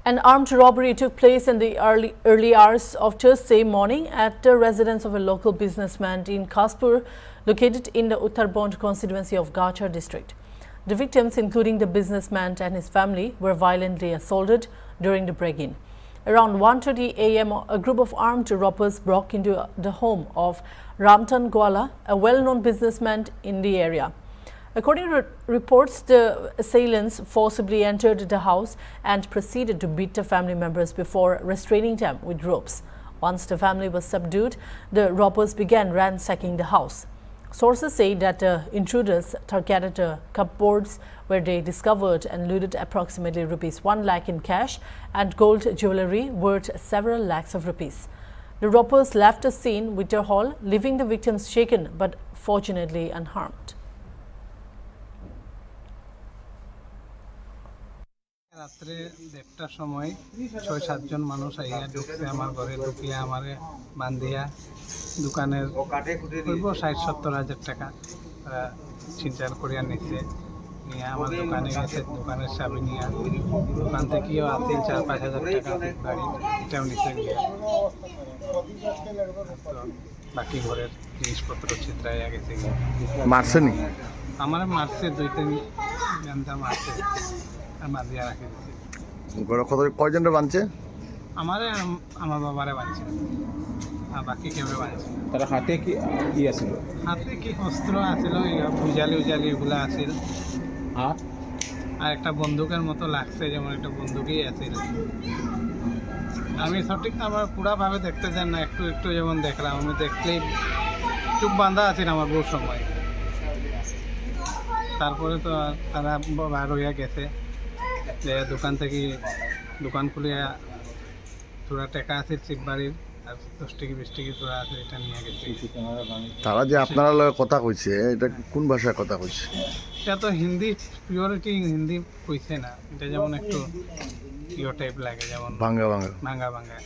An armed robbery took place in the early hours of Thursday morning at the residence of a local businessman in Kaspur, located in the Uttarbond constituency of Gachar district. The victims, including the businessman and his family, were violently assaulted during the break-in. Around 1:30 a.m., a group of armed robbers broke into the home of Ramtan Gwala, a well-known businessman in the area. According to reports, the assailants forcibly entered the house and proceeded to beat the family members before restraining them with ropes. Once the family was subdued, the robbers began ransacking the house. Sources say that the intruders targeted the cupboards where they discovered and looted approximately rupees 1 lakh in cash and gold jewellery worth several lakhs of rupees. The robbers left the scene with their haul, leaving the victims shaken but fortunately unharmed. রাত্রে 1:30টার সময় ৬-৭ জন মানুষ আইয়া ঢুকছে আমার ঘরে, ঢুকিয়া আমারে বান্ধিয়া দোকানের ৬০-৭০ হাজার টাকা ছিনতাই করিয়া নিচ্ছে। নিয়ে আমার দোকানে গেছে, দোকানের চাবি নিয়ে দোকান থেকেও আসছিল ৪-৫ হাজার টাকা গাড়ি, এটাও নিচে গিয়ে বাকি ঘরের জিনিসপত্র ছিনতাইয়া গেছে। মারছে নি? আমার মারছে, 2-3 ঘন্টা মারছে আর বাঁধিয়া রাখে দিচ্ছে। কয়জনটা বাঁধছে? আমার বাবারে বাঁধছে আর বাকি কেউ বাঁধছে। তারা হাতে কি আছিল? হাতে কি অস্ত্র আছিল, উজালি এগুলো আছিল। আর একটা বন্দুকের মতো লাগছে, যেমন একটা বন্দুকই আছিল। আমি সঠিক আমার পুরাভাবে দেখতে চান না, একটু একটু যেমন দেখলাম। আমি দেখলেই চুপ বাঁধা আছিল আমার বহু সময়। তারপরে তো তারা বার হইয়া গেছে, যে দোকান থেকে দোকান খুলিয়া তোরা টাকা আছে চিপ বাড়ির আর 10 টাকা 20 টাকা তোরা আছে, এটা নিয়ে গেছে। তারা যে আপনারা লগে কথা কইছে, এটা কোন ভাষায় কথা কইছে? এটা তো হিন্দি, পিওরিটি হিন্দি কইছে না, এটা যেমন একটু ইয়ে টাইপ লাগে, যেমন ভাঙ্গা ভাঙ্গা